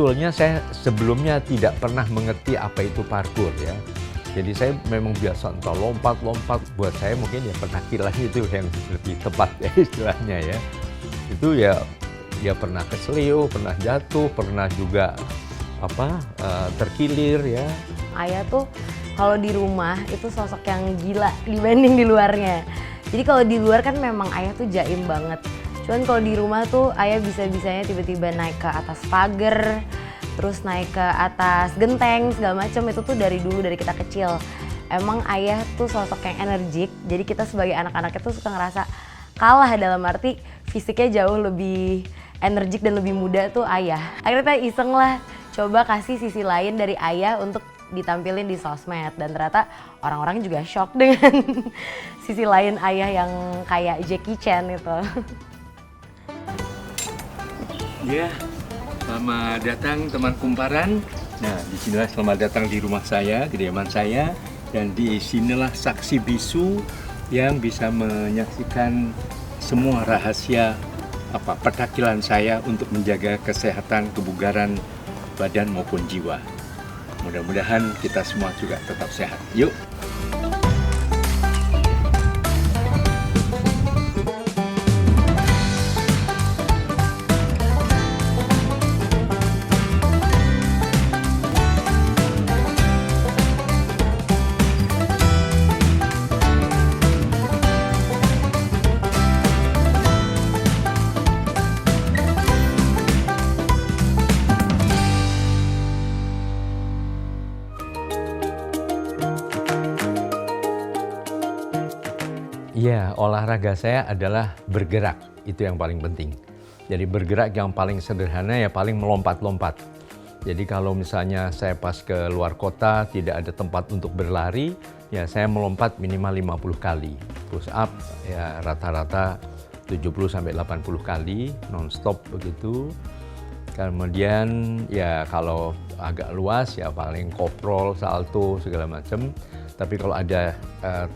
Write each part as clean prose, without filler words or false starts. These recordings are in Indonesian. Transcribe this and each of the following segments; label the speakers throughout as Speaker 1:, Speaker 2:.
Speaker 1: Sebetulnya saya sebelumnya tidak pernah mengerti apa itu parkour ya. Jadi saya memang biasa entah lompat-lompat, buat saya mungkin ya penampilan itu yang lebih tepat ya istilahnya ya. Itu ya pernah keselio, pernah jatuh, pernah juga terkilir ya.
Speaker 2: Ayah tuh kalau di rumah itu sosok yang gila dibanding di luarnya. Jadi kalau di luar kan memang ayah tuh jaim banget. Cuman kalau di rumah tuh ayah bisa-bisanya tiba-tiba naik ke atas pagar, terus naik ke atas genteng segala macam. Itu tuh dari dulu, dari kita kecil. Emang ayah tuh sosok yang energik, jadi kita sebagai anak-anaknya tuh suka ngerasa kalah, dalam arti fisiknya jauh lebih energik dan lebih muda tuh ayah. Akhirnya kita iseng lah, coba kasih sisi lain dari ayah untuk ditampilin di sosmed, dan ternyata orang-orang juga shock dengan sisi lain ayah yang kayak Jackie Chan itu.
Speaker 3: Ya, selamat datang teman kumparan. Nah, disinilah selamat datang di rumah saya, kediaman saya, dan di sinilah saksi bisu yang bisa menyaksikan semua rahasia petakilan saya untuk menjaga kesehatan, kebugaran badan maupun jiwa. Mudah-mudahan kita semua juga tetap sehat. Yuk!
Speaker 1: Iya, olahraga saya adalah bergerak, itu yang paling penting. Jadi bergerak yang paling sederhana ya paling melompat-lompat. Jadi kalau misalnya saya pas ke luar kota, tidak ada tempat untuk berlari, ya saya melompat minimal 50 kali. Push up ya rata-rata 70-80 kali, non-stop begitu. Kemudian ya kalau agak luas ya paling koprol, salto, segala macam. Tapi kalau ada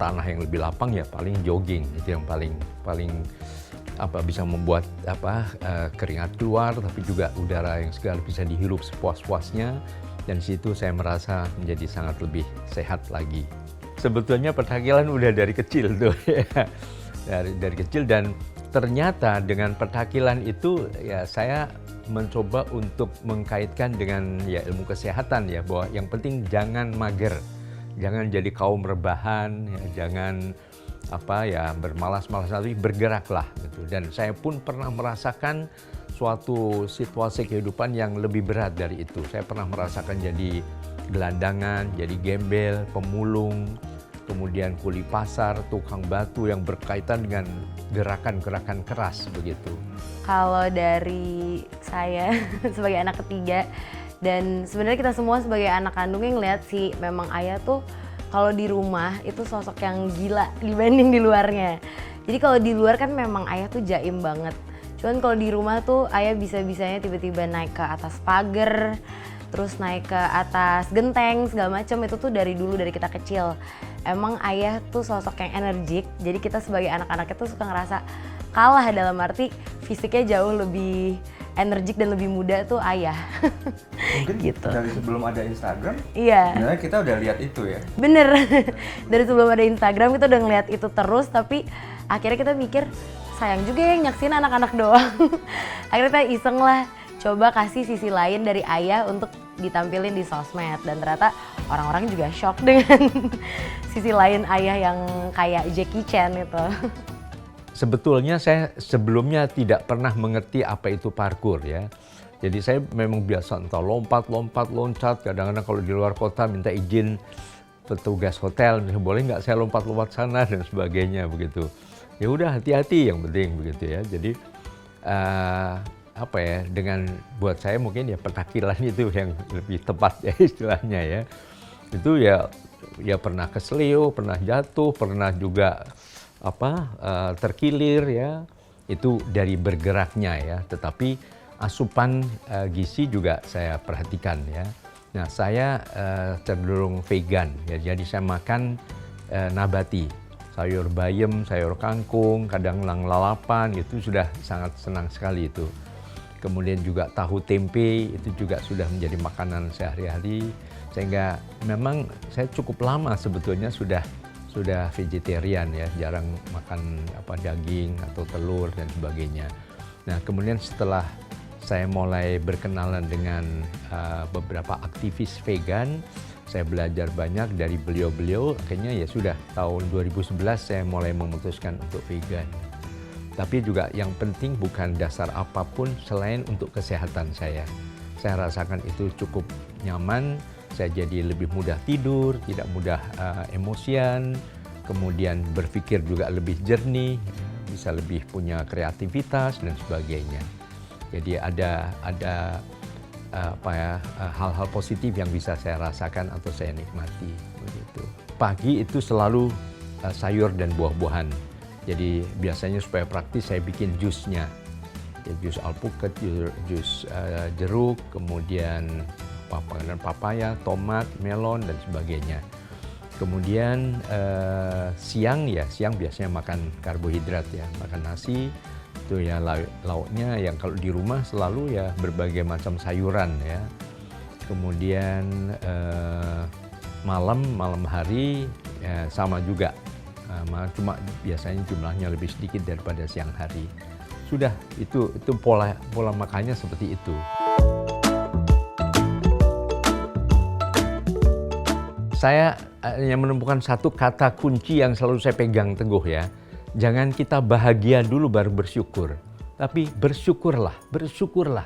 Speaker 1: tanah yang lebih lapang ya paling jogging, itu yang paling bisa membuat keringat keluar, tapi juga udara yang segar bisa dihirup sepuas-puasnya, dan di situ saya merasa menjadi sangat lebih sehat lagi. Sebetulnya petakilan udah dari kecil tuh ya. Dari kecil, dan ternyata dengan petakilan itu ya saya mencoba untuk mengkaitkan dengan ya ilmu kesehatan ya, bahwa yang penting jangan mager. Jangan jadi kaum rebahan, ya, jangan bermalas-malas, tapi bergeraklah gitu. Dan saya pun pernah merasakan suatu situasi kehidupan yang lebih berat dari itu. Saya pernah merasakan jadi gelandangan, jadi gembel, pemulung, kemudian kuli pasar, tukang batu yang berkaitan dengan gerakan-gerakan keras begitu.
Speaker 2: Kalau dari saya sebagai anak ketiga, dan sebenarnya kita semua sebagai anak kandungnya ngeliat sih, memang ayah tuh kalau di rumah itu sosok yang gila dibanding di luarnya. Jadi kalau di luar kan memang ayah tuh jaim banget. Cuman kalau di rumah tuh ayah bisa-bisanya tiba-tiba naik ke atas pagar, terus naik ke atas genteng segala macam. Itu tuh dari dulu, dari kita kecil. Emang ayah tuh sosok yang energik, jadi kita sebagai anak-anaknya tuh suka ngerasa kalah, dalam arti fisiknya jauh lebih energik dan lebih muda tuh ayah.
Speaker 4: Mungkin gitu. Dari sebelum ada Instagram,
Speaker 2: iya.
Speaker 4: Sebenarnya kita udah lihat itu ya.
Speaker 2: Bener, dari sebelum ada Instagram kita udah ngeliat itu terus, tapi akhirnya kita mikir sayang juga yang nyaksin anak-anak doang. Akhirnya kita iseng lah, coba kasih sisi lain dari ayah untuk ditampilin di sosmed, dan ternyata orang-orang juga shock dengan sisi lain ayah yang kayak Jackie Chan itu.
Speaker 1: Sebetulnya saya sebelumnya tidak pernah mengerti apa itu parkour ya. Jadi saya memang biasa entah lompat-lompat, loncat. Kadang-kadang kalau di luar kota minta izin petugas hotel, boleh nggak saya lompat-lompat sana dan sebagainya begitu. Ya udah, hati-hati yang penting begitu ya. Jadi dengan buat saya mungkin ya petakilan itu yang lebih tepat ya istilahnya ya. Itu ya pernah keselio, pernah jatuh, pernah juga terkilir ya, itu dari bergeraknya ya. Tetapi asupan gizi juga saya perhatikan ya. Nah, saya cenderung vegan ya, jadi saya makan nabati, sayur bayam, sayur kangkung, kadang lalapan, itu sudah sangat senang sekali itu. kemudian juga tahu tempe itu juga sudah menjadi makanan sehari-hari, sehingga memang saya cukup lama sebetulnya sudah vegetarian ya, jarang makan daging atau telur dan sebagainya. Nah kemudian setelah saya mulai berkenalan dengan beberapa aktivis vegan, saya belajar banyak dari beliau-beliau, akhirnya ya sudah tahun 2011 saya mulai memutuskan untuk vegan. Tapi juga yang penting bukan dasar apapun selain untuk kesehatan saya. Saya rasakan itu cukup nyaman, saya jadi lebih mudah tidur, tidak mudah emosian, kemudian berpikir juga lebih jernih, bisa lebih punya kreativitas dan sebagainya. Jadi ada hal-hal positif yang bisa saya rasakan atau saya nikmati begitu. Pagi itu selalu sayur dan buah-buahan. Jadi biasanya supaya praktis saya bikin jusnya, ya, jus alpukat, jus jeruk, kemudian papaya, tomat, melon dan sebagainya. Kemudian siang biasanya makan karbohidrat ya, makan nasi. Itu ya lauknya yang kalau di rumah selalu ya berbagai macam sayuran ya. Kemudian malam hari ya, sama juga, cuma biasanya jumlahnya lebih sedikit daripada siang hari. Sudah itu pola makannya seperti itu. Saya hanya menemukan satu kata kunci yang selalu saya pegang teguh ya. Jangan kita bahagia dulu baru bersyukur. Tapi bersyukurlah,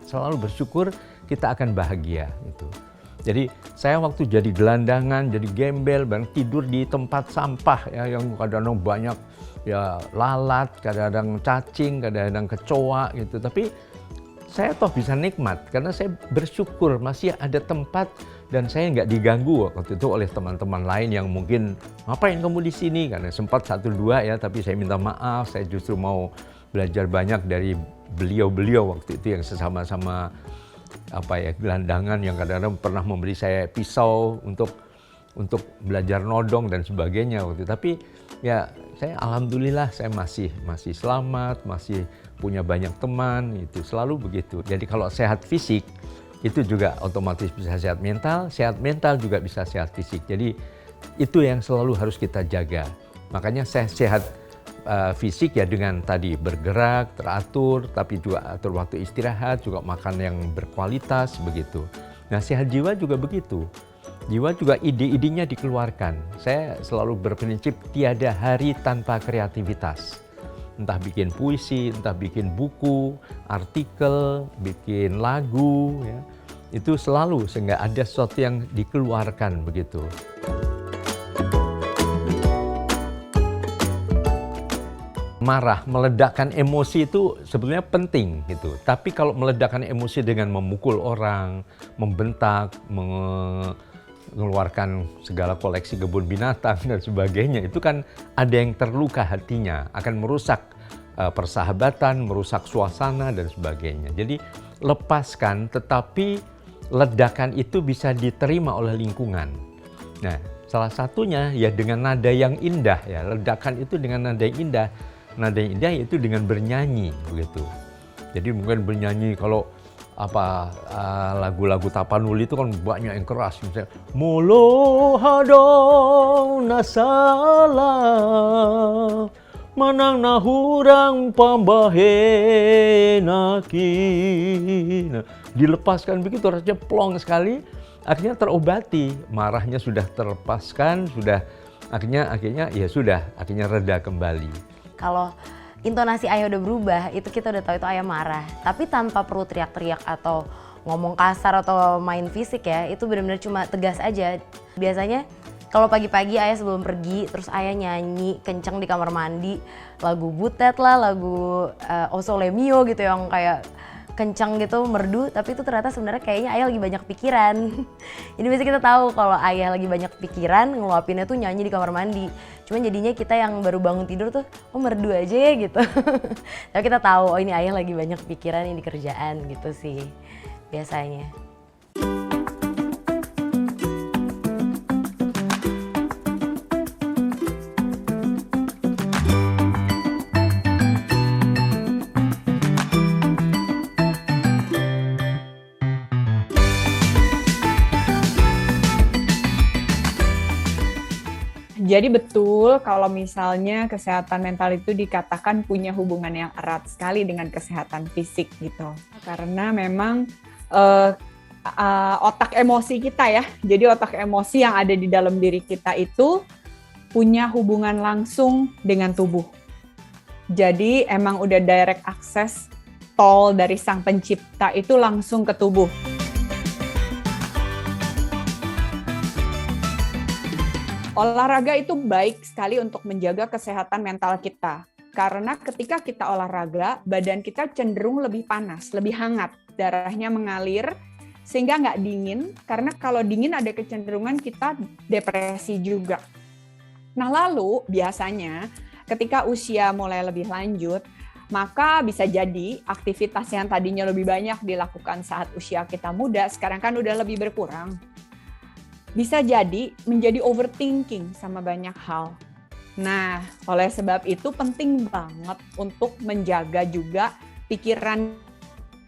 Speaker 1: selalu bersyukur kita akan bahagia itu. Jadi saya waktu jadi gelandangan, jadi gembel, tidur di tempat sampah ya, yang kadang-kadang banyak ya lalat, kadang-kadang cacing, kadang-kadang kecoa gitu. Tapi saya toh bisa nikmat karena saya bersyukur masih ada tempat dan saya nggak diganggu waktu itu oleh teman-teman lain yang mungkin ngapain kamu di sini, karena sempat 1-2 ya, tapi saya minta maaf, saya justru mau belajar banyak dari beliau-beliau waktu itu yang sesama-sama gelandangan yang kadang-kadang pernah memberi saya pisau untuk belajar nodong dan sebagainya waktu itu. Tapi ya saya alhamdulillah saya masih selamat, masih punya banyak teman, itu selalu begitu. Jadi kalau sehat fisik itu juga otomatis bisa sehat mental juga bisa sehat fisik. Jadi itu yang selalu harus kita jaga. Makanya saya sehat fisik ya dengan tadi bergerak, teratur, tapi juga atur waktu istirahat, juga makan yang berkualitas begitu. Nah sehat jiwa juga begitu. Jiwa juga ide-idenya dikeluarkan. Saya selalu berprinsip tiada hari tanpa kreativitas. Entah bikin puisi, entah bikin buku, artikel, bikin lagu, ya. Itu selalu sehingga ada sesuatu yang dikeluarkan begitu. Marah, meledakkan emosi itu sebenarnya penting gitu. Tapi kalau meledakkan emosi dengan memukul orang, membentak, mengeluarkan segala koleksi kebun binatang dan sebagainya, itu kan ada yang terluka hatinya, akan merusak persahabatan, merusak suasana dan sebagainya. Jadi lepaskan, tetapi ledakan itu bisa diterima oleh lingkungan. Nah, salah satunya ya dengan nada yang indah ya. Ledakan itu dengan nada yang indah. Nada yang indah itu dengan bernyanyi begitu. Jadi mungkin bernyanyi kalau lagu-lagu Tapanuli itu kan banyak yang keras, misalnya Molo hadong nasalah manang nahurang pambahenaki. Nah, dilepaskan begitu rasanya plong sekali, akhirnya terobati, marahnya sudah terlepaskan, sudah akhirnya ya sudah, akhirnya reda kembali.
Speaker 2: Kalau intonasi ayah udah berubah, itu kita udah tahu itu ayah marah. Tapi tanpa perlu teriak-teriak atau ngomong kasar atau main fisik ya, itu benar-benar cuma tegas aja. Biasanya kalau pagi-pagi ayah sebelum pergi, terus ayah nyanyi kenceng di kamar mandi, lagu Butet lah, lagu O Sole Mio gitu yang kayak kencang gitu, merdu, tapi itu ternyata sebenarnya kayaknya ayah lagi banyak pikiran. Jadi biasanya kita tahu kalau ayah lagi banyak pikiran, ngeluapinnya tuh nyanyi di kamar mandi. Cuman jadinya kita yang baru bangun tidur tuh, oh merdu aja ya gitu. Tapi kita tahu, oh ini ayah lagi banyak pikiran ini kerjaan gitu sih biasanya.
Speaker 5: Jadi betul kalau misalnya kesehatan mental itu dikatakan punya hubungan yang erat sekali dengan kesehatan fisik gitu. Karena memang otak emosi kita ya, jadi otak emosi yang ada di dalam diri kita itu punya hubungan langsung dengan tubuh. Jadi emang udah direct access tol dari sang pencipta itu langsung ke tubuh. Olahraga itu baik sekali untuk menjaga kesehatan mental kita. Karena ketika kita olahraga, badan kita cenderung lebih panas, lebih hangat. Darahnya mengalir, sehingga nggak dingin. Karena kalau dingin ada kecenderungan kita depresi juga. Nah lalu biasanya ketika usia mulai lebih lanjut, maka bisa jadi aktivitas yang tadinya lebih banyak dilakukan saat usia kita muda, sekarang kan udah lebih berkurang. Bisa jadi menjadi overthinking sama banyak hal. Nah, oleh sebab itu penting banget untuk menjaga juga pikiran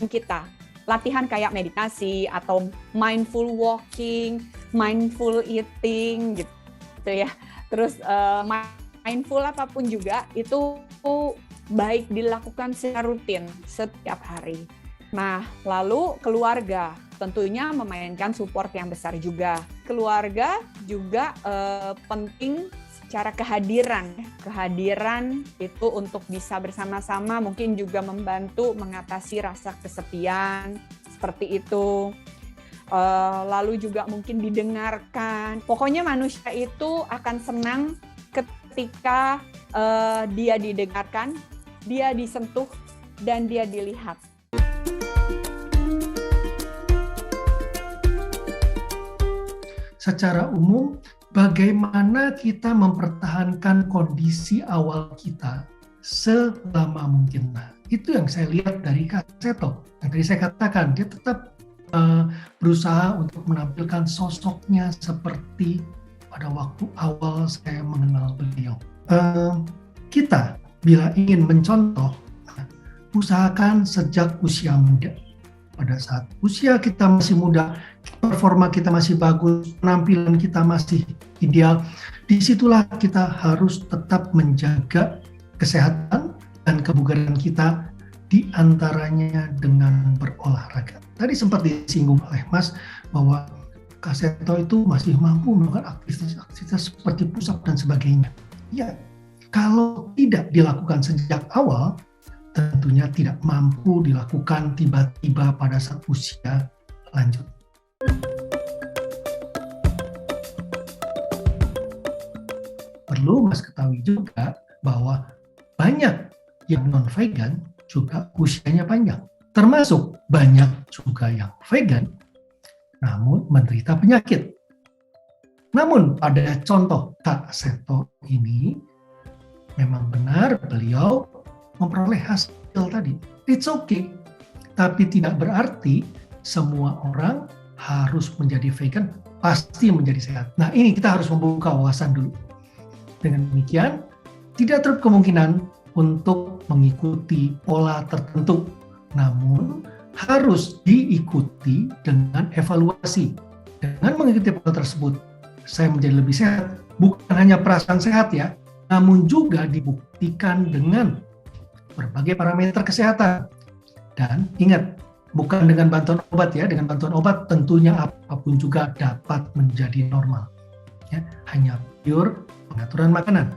Speaker 5: kita. Latihan kayak meditasi atau mindful walking, mindful eating gitu ya. Terus mindful apapun juga itu baik dilakukan secara rutin setiap hari. Nah, lalu keluarga tentunya memainkan support yang besar juga. Keluarga juga penting secara kehadiran. Kehadiran itu untuk bisa bersama-sama mungkin juga membantu mengatasi rasa kesepian, seperti itu. Lalu juga mungkin didengarkan. Pokoknya manusia itu akan senang ketika dia didengarkan, dia disentuh, dan dia dilihat.
Speaker 6: Secara umum, bagaimana kita mempertahankan kondisi awal kita selama mungkin. Nah, itu yang saya lihat dari Kak Seto. Yang tadi saya katakan, dia tetap berusaha untuk menampilkan sosoknya seperti pada waktu awal saya mengenal beliau. Kita bila ingin mencontoh, usahakan sejak usia muda. Pada saat usia kita masih muda, performa kita masih bagus, penampilan kita masih ideal, disitulah kita harus tetap menjaga kesehatan dan kebugaran kita, diantaranya dengan berolahraga. Tadi sempat disinggung oleh Mas bahwa Kak Seto itu masih mampu melakukan aktivitas seperti push up dan sebagainya. Ya, kalau tidak dilakukan sejak awal, tentunya tidak mampu dilakukan tiba-tiba pada saat usia lanjut. Perlu Mas ketahui juga bahwa banyak yang non-vegan juga usianya panjang. Termasuk banyak juga yang vegan, namun menderita penyakit. Namun pada contoh Kak Seto ini, memang benar beliau memperoleh hasil tadi. It's okay. Tapi tidak berarti semua orang harus menjadi vegan, pasti menjadi sehat. Nah ini kita harus membuka wawasan dulu. Dengan demikian, tidak terlalu kemungkinan untuk mengikuti pola tertentu. Namun harus diikuti dengan evaluasi. Dengan mengikuti pola tersebut, saya menjadi lebih sehat. Bukan hanya perasaan sehat ya, namun juga dibuktikan dengan berbagai parameter kesehatan. Dan ingat, bukan dengan bantuan obat ya, dengan bantuan obat tentunya apapun juga dapat menjadi normal. Ya, hanya pure pengaturan makanan.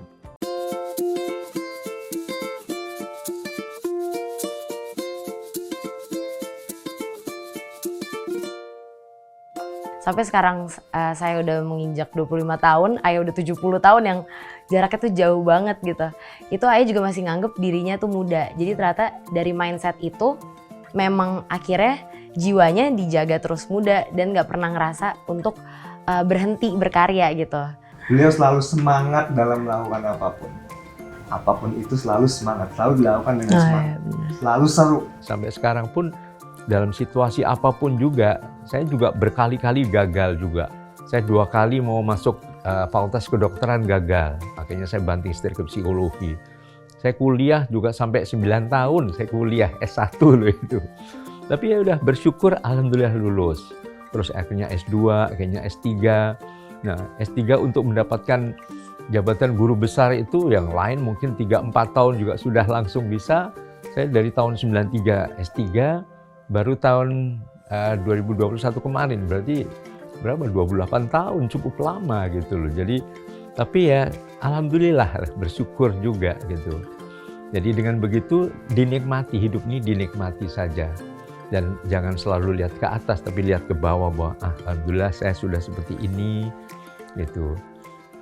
Speaker 2: Sampai sekarang saya udah menginjak 25 tahun, Ayah udah 70 tahun yang jaraknya tuh jauh banget gitu. Itu Ayah juga masih nganggep dirinya tuh muda. Jadi ternyata dari mindset itu memang akhirnya jiwanya dijaga terus muda dan gak pernah ngerasa untuk berhenti berkarya gitu.
Speaker 4: Beliau selalu semangat dalam melakukan apapun. Apapun itu selalu semangat, selalu dilakukan dengan semangat.
Speaker 2: Ya,
Speaker 4: selalu seru.
Speaker 1: Sampai sekarang pun dalam situasi apapun juga, saya juga berkali-kali gagal juga. Saya 2 kali mau masuk fakultas kedokteran gagal. Akhirnya saya banting setir ke psikologi. Saya kuliah juga sampai 9 tahun, saya kuliah S1 loh itu. Tapi ya udah bersyukur alhamdulillah lulus. Terus akhirnya S2, akhirnya S3. Nah, S3 untuk mendapatkan jabatan guru besar itu yang lain mungkin 3-4 tahun juga sudah langsung bisa. Saya dari tahun 93 S3, baru tahun 2021 kemarin, berarti berapa? 28 tahun, cukup lama gitu loh. Jadi, tapi ya alhamdulillah bersyukur juga gitu. Jadi dengan begitu dinikmati, hidup ini dinikmati saja. Dan jangan selalu lihat ke atas, tapi lihat ke bawah bahwa alhamdulillah saya sudah seperti ini gitu.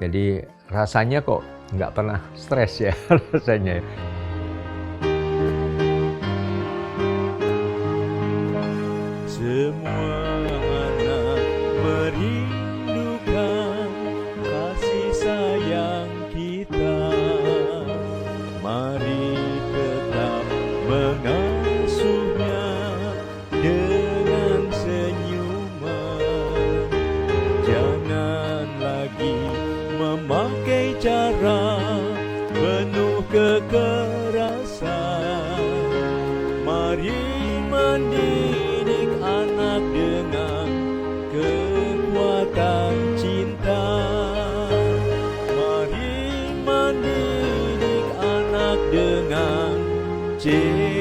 Speaker 1: Jadi rasanya kok nggak pernah stres ya rasanya.
Speaker 7: Semua anak merindukan kasih sayang kita. Mari tetap mengasuhnya dengan senyuman. Jangan lagi memakai cara penuh kekerasan. Mari mendidik anak dengan kekuatan cinta. Mari mendidik anak dengan cinta.